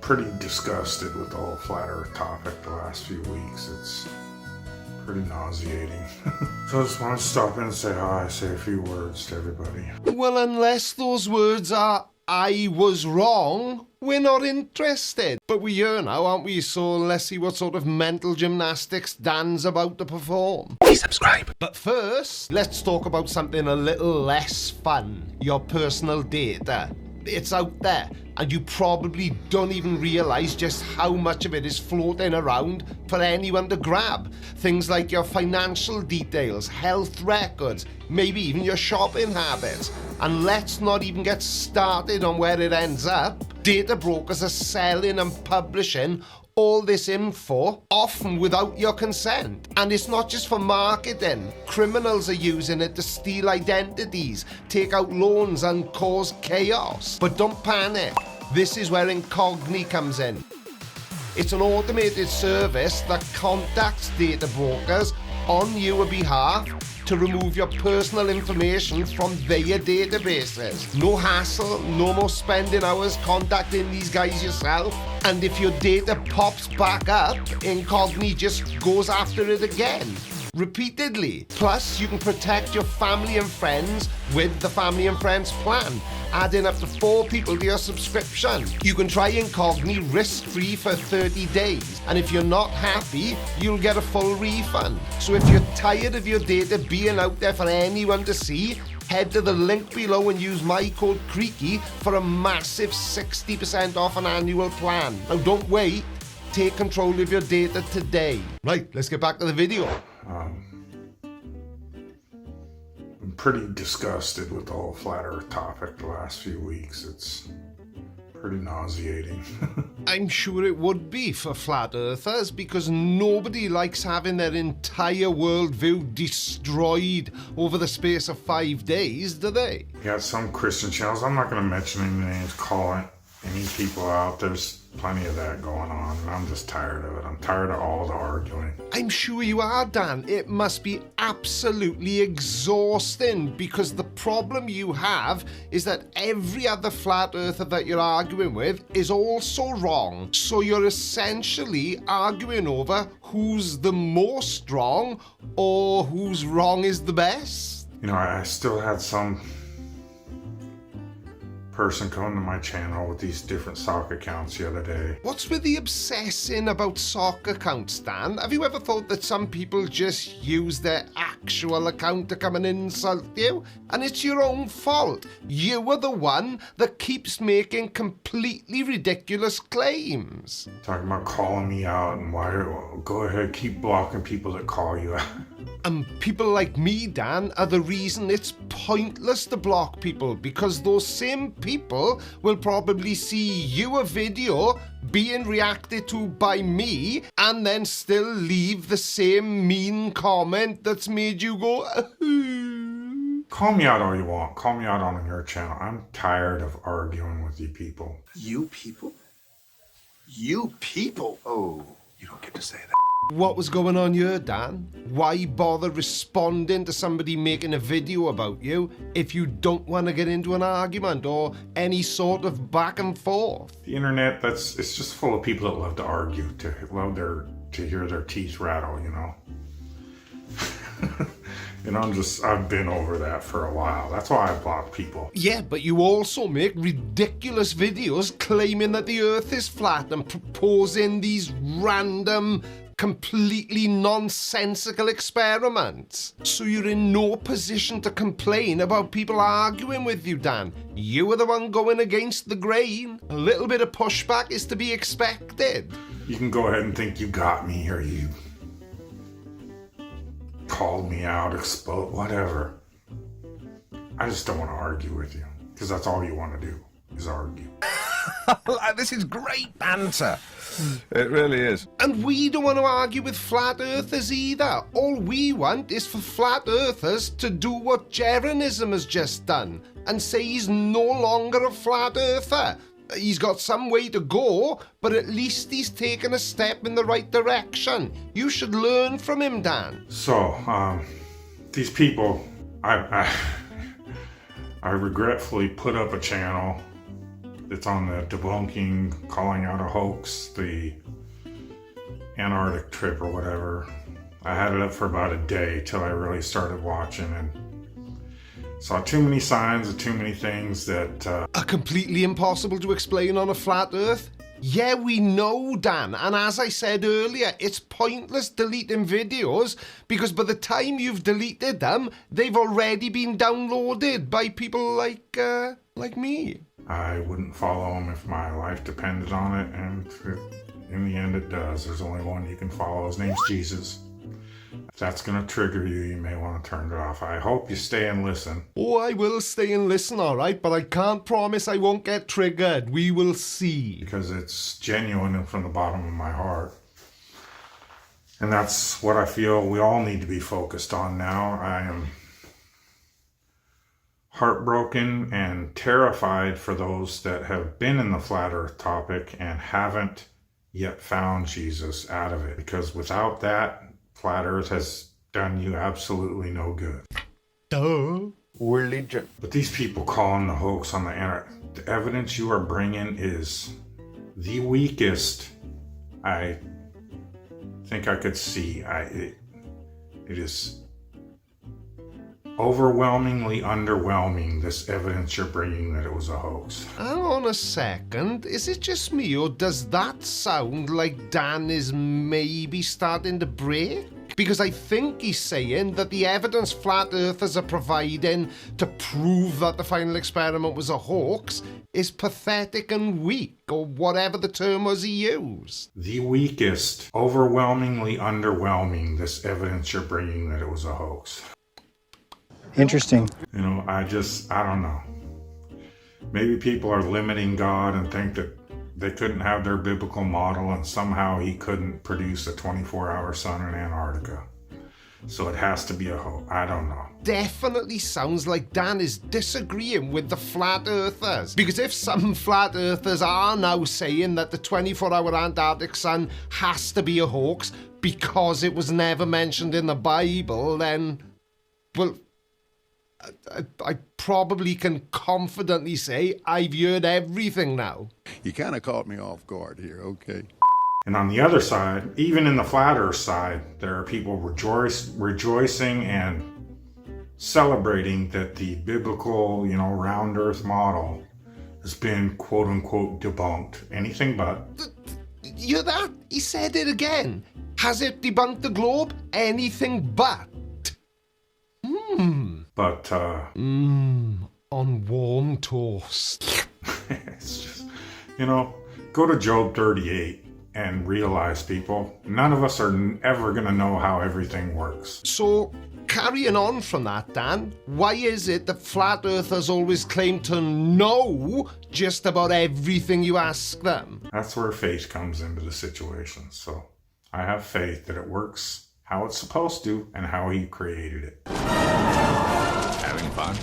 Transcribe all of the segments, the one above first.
pretty disgusted with the whole flat earth topic the last few weeks. It's pretty nauseating. So I just want to stop in and say hi, say a few words to everybody. Well, unless those words are, I was wrong, we're not interested. But we're here now, aren't we? So let's see what sort of mental gymnastics Dan's about to perform. Please subscribe. But first, let's talk about something a little less fun. Your personal data. It's out there, and you probably don't even realise just how much of it is floating around for anyone to grab. Things like your financial details, health records, maybe even your shopping habits. And let's not even get started on where it ends up. Data brokers are selling and publishing all this info, often without your consent. And it's not just for marketing. Criminals are using it to steal identities, take out loans and cause chaos. But don't panic. This is where Creaky comes in. It's an automated service that contacts data brokers on your behalf to remove your personal information from their databases. No hassle, no more spending hours contacting these guys yourself. And if your data pops back up, Creaky just goes after it again, repeatedly. Plus, you can protect your family and friends with the Family and Friends plan, adding up to 4 people to your subscription. You can try Creaky risk-free for 30 days, and if you're not happy, you'll get a full refund. So if you're tired of your data being out there for anyone to see, head to the link below and use my code Creaky for a massive 60% off an annual plan. Now don't wait, take control of your data today. Right, let's get back to the video. I'm pretty disgusted with the whole flat earth topic the last few weeks. It's pretty nauseating. I'm sure it would be for flat earthers, because nobody likes having their entire worldview destroyed over the space of 5 days, do they? You got some Christian channels, I'm not going to mention any names, calling any people out. There's plenty of that going on, and I'm just tired of it. I'm tired of all the arguing. I'm sure you are, Dan. It must be absolutely exhausting, because the problem you have is that every other flat earther that you're arguing with is also wrong. So you're essentially arguing over who's the most wrong or whose wrong is the best. You know, I still had some person come to my channel with these different sock accounts the other day. What's with the obsessing about sock accounts, Dan? Have you ever thought that some people just use their actual account to come and insult you? And it's your own fault. You are the one that keeps making completely ridiculous claims. Talking about calling me out, and why, go ahead, keep blocking people that call you out. And people like me, Dan, are the reason it's pointless to block people, because those same people will probably see your video being reacted to by me and then still leave the same mean comment that's made you go, Call me out all you want. Call me out on your channel. I'm tired of arguing with you people. You people? You people? Oh, you don't get to say that. What was going on here, Dan? Why bother responding to somebody making a video about you if you don't want to get into an argument or any sort of back and forth? The internet, it's just full of people that love to argue, to hear their teeth rattle, you know. You know, I've been over that for a while. That's why I block people. Yeah, but you also make ridiculous videos claiming that the earth is flat and proposing these random, completely nonsensical experiments. So you're in no position to complain about people arguing with you, Dan. You are the one going against the grain. A little bit of pushback is to be expected. You can go ahead and think you got me here, you called me out, exposed, whatever. I just don't want to argue with you, because that's all you want to do, is argue. This is great banter. It really is. And we don't want to argue with flat earthers either. All we want is for flat earthers to do what Jeranism has just done and say he's no longer a flat earther. He's got some way to go, but at least he's taken a step in the right direction. You should learn from him, Dan. So, these people, I regretfully put up a channel It's on the Debunking, calling out a hoax, the Antarctic trip or whatever. I had it up for about a day till I really started watching and saw too many signs of too many things that Are completely impossible to explain on a flat earth? Yeah, we know, Dan, and as I said earlier, it's pointless deleting videos because by the time you've deleted them, they've already been downloaded by people like me. I wouldn't follow them if my life depended on it, and in the end it does. There's only one you can follow. His name's Jesus. If that's going to trigger you, you may want to turn it off. I hope you stay and listen. Oh, I will stay and listen, all right, but I can't promise I won't get triggered. We will see. Because it's genuine and from the bottom of my heart. And that's what I feel we all need to be focused on now. I am heartbroken and terrified for those that have been in the flat earth topic and haven't yet found Jesus out of it. Because without that, flat earth has done you absolutely no good. Duh. Religion. But these people calling the hoax on the internet, the evidence you are bringing is the weakest I think I could see. It is overwhelmingly underwhelming, this evidence you're bringing that it was a hoax. Hang on a second. Is it just me, or does that sound like Dan is maybe starting to break? Because I think he's saying that the evidence flat earthers are providing to prove that the final experiment was a hoax is pathetic and weak, or whatever the term was he used. The weakest, overwhelmingly underwhelming, this evidence you're bringing that it was a hoax. Interesting. You know, I don't know. Maybe people are limiting God and think that they couldn't have their biblical model and somehow he couldn't produce a 24-hour sun in Antarctica. So it has to be a hoax. I don't know. Definitely sounds like Dan is disagreeing with the flat earthers. Because if some flat earthers are now saying that the 24-hour Antarctic sun has to be a hoax because it was never mentioned in the Bible, then, well, I probably can confidently say I've heard everything now. You kind of caught me off guard here, okay? And on the other side, even in the flat earth side, there are people rejoicing and celebrating that the biblical, round earth model has been quote unquote debunked. Anything but. You hear that? He said it again. Has it debunked the globe? Anything but. But, on warm toast. it's just, go to Job 38 and realize, people, none of us are ever going to know how everything works. So, carrying on from that, Dan, why is it that flat earthers always claim to know just about everything you ask them? That's where faith comes into the situation. So, I have faith that it works how it's supposed to and how he created it. Having fun?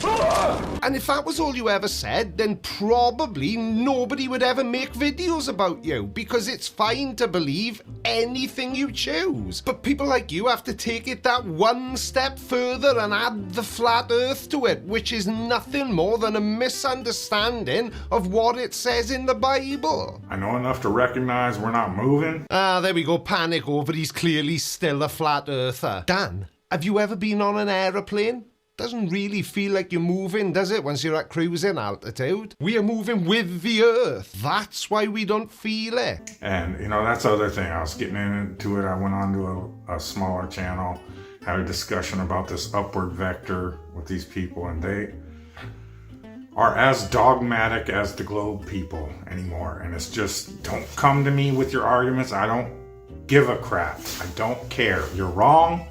And if that was all you ever said, then probably nobody would ever make videos about you, because it's fine to believe anything you choose. But people like you have to take it that one step further and add the flat earth to it, which is nothing more than a misunderstanding of what it says in the Bible. I know enough to recognize we're not moving. There we go, panic over he's clearly still a flat earther. Dan, have you ever been on an aeroplane? Doesn't really feel like you're moving, does it, once you're at cruising altitude? We are moving with the earth. That's why we don't feel it. And, that's the other thing. I was getting into it. I went on to a smaller channel, had a discussion about this upward vector with these people, and they are as dogmatic as the globe people anymore. And it's just, don't come to me with your arguments. I don't give a crap. I don't care. You're wrong.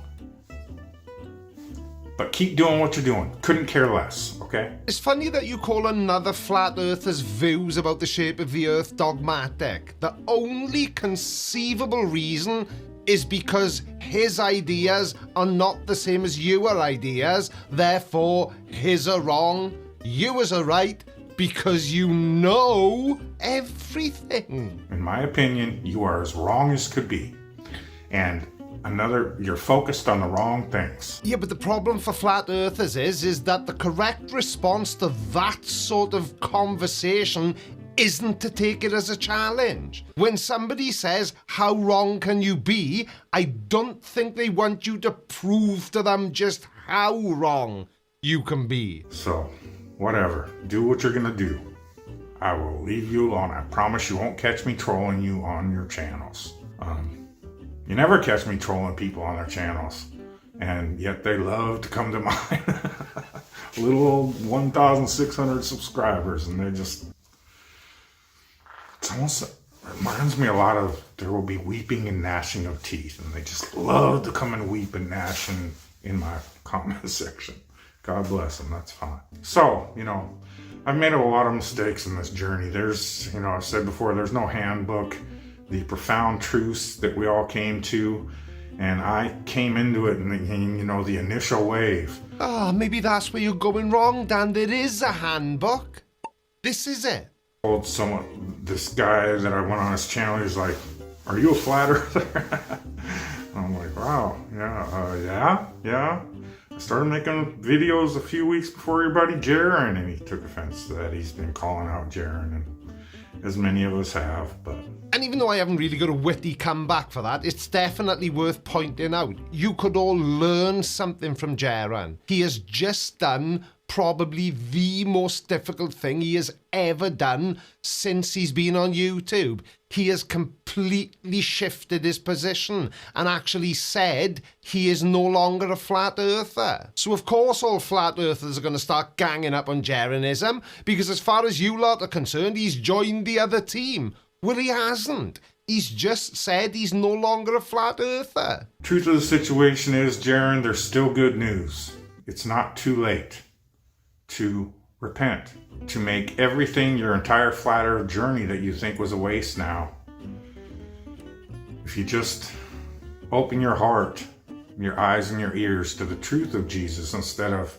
But keep doing what you're doing. Couldn't care less, okay? It's funny that you call another flat earther's views about the shape of the earth dogmatic. The only conceivable reason is because his ideas are not the same as your ideas, therefore his are wrong, yours are right, because you know everything. In my opinion, you are as wrong as could be. And you're focused on the wrong things. Yeah, but the problem for flat earthers is that the correct response to that sort of conversation isn't to take it as a challenge. When somebody says, how wrong can you be? I don't think they want you to prove to them just how wrong you can be. So, whatever. Do what you're gonna do. I will leave you alone. I promise you won't catch me trolling you on your channels. You never catch me trolling people on their channels. And yet they love to come to mine. Little old 1,600 subscribers, and they're just... It's almost... It reminds me a lot of there will be weeping and gnashing of teeth, and they just love to come and weep and gnash in my comment section. God bless them, that's fine. So, I've made a lot of mistakes in this journey. There's, I've said before, there's no handbook. The profound truths that we all came to, and I came into it in the initial wave. Maybe that's where you're going wrong, Dan. There is a handbook. This is it. Told someone, this guy that I went on his channel, he's like, "Are you a flat earther?" I'm like, wow, yeah. I started making videos a few weeks before your buddy Jaron, and he took offense to that. He's been calling out Jaron, and as many of us have, but... And even though I haven't really got a witty comeback for that, it's definitely worth pointing out. You could all learn something from Jaron. He has just done probably the most difficult thing he has ever done since he's been on YouTube. He has completely shifted his position and actually said he is no longer a flat earther. So of course all flat earthers are going to start ganging up on Jaronism, because as far as you lot are concerned, he's joined the other team. Well, he hasn't. He's just said he's no longer a flat earther. Truth of the situation is, Jaron, there's still good news. It's not too late to repent, to make everything, your entire flat earth journey that you think was a waste now. If you just open your heart, your eyes and your ears to the truth of Jesus instead of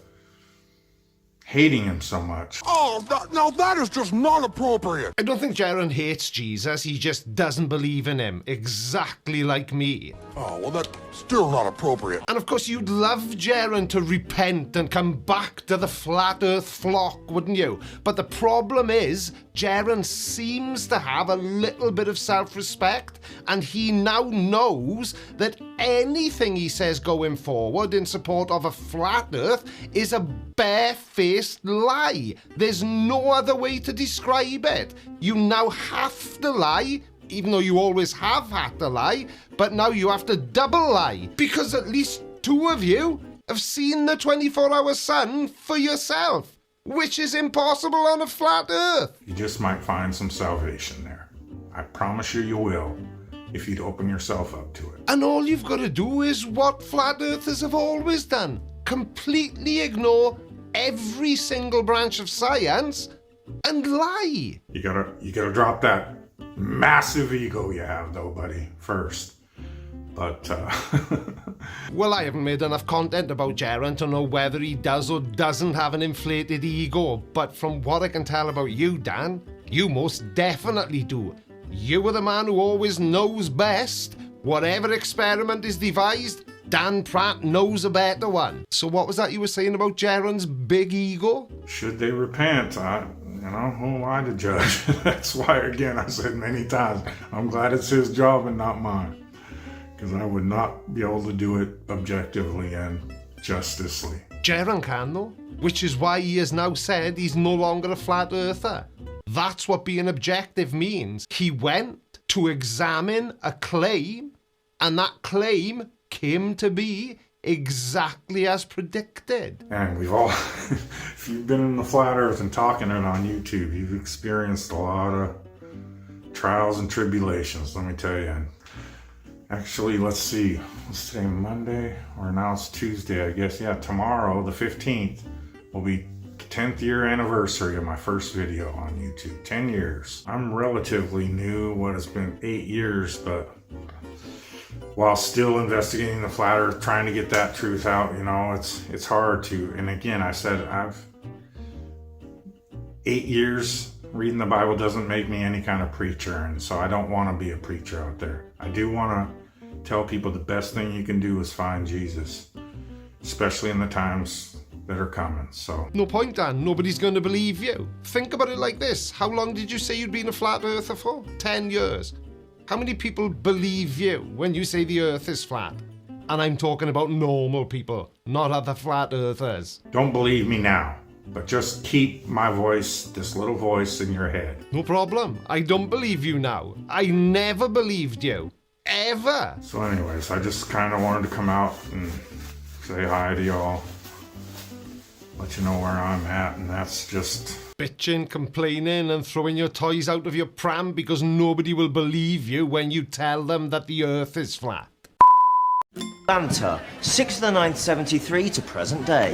hating him so much. Oh, no, that is just not appropriate. I don't think Jaron hates Jesus, he just doesn't believe in him, exactly like me. Oh, well, that's still not appropriate. And of course you'd love Jaron to repent and come back to the flat earth flock, wouldn't you? But the problem is, Jaron seems to have a little bit of self-respect, and he now knows that anything he says going forward in support of a flat earth is a barefaced lie. There's no other way to describe it. You now have to lie, even though you always have had to lie, but now you have to double lie, because at least two of you have seen the 24-hour sun for yourself, which is impossible on a flat earth. You just might find some salvation there. I promise you will, if you'd open yourself up to it. And all you've got to do is what flat earthers have always done. Completely ignore every single branch of science and lie. You gotta drop that massive ego you have, though, buddy, first. But, Well, I haven't made enough content about Jaron to know whether he does or doesn't have an inflated ego, but from what I can tell about you, Dan, you most definitely do. You are the man who always knows best. Whatever experiment is devised, Dan Pratt knows a better one. So what was that you were saying about Jaron's big ego? should they repent? Who am I to judge? That's why, again, I said many times, I'm glad it's his job and not mine. Because I would not be able to do it objectively and justicely. Jaron can, though, which is why he has now said he's no longer a flat earther. That's what being objective means. He went to examine a claim, and that claim came to be exactly as predicted. And we've all, if you've been in the flat earth and talking it on YouTube, you've experienced a lot of trials and tribulations, let me tell you. And actually, let's see, what's today, Monday? Or now it's Tuesday, I guess. Yeah, tomorrow, the 15th, will be the 10th year anniversary of my first video on YouTube. 10 years. I'm relatively new, what has been 8 years, but while still investigating the flat earth, trying to get that truth out, it's hard to. And again, I said, I've 8 years reading the Bible doesn't make me any kind of preacher, and so I don't want to be a preacher out there. I do want to tell people the best thing you can do is find Jesus, especially in the times that are coming. So No point, Dan. Nobody's going to believe you. Think about it like this. How long did you say you'd been a flat earther for? 10 years. How many people believe you when you say the earth is flat? And I'm talking about normal people, not other flat earthers. don't believe me now, but just keep my voice, this little voice in your head. No problem. I don't believe you now. I never believed you. Ever. So anyways, I just kind of wanted to come out and say hi to y'all, let you know where I'm at, and that's just... Bitching, complaining, and throwing your toys out of your pram because nobody will believe you when you tell them that the earth is flat. Banter, 6th of the 9th, 73 to present day.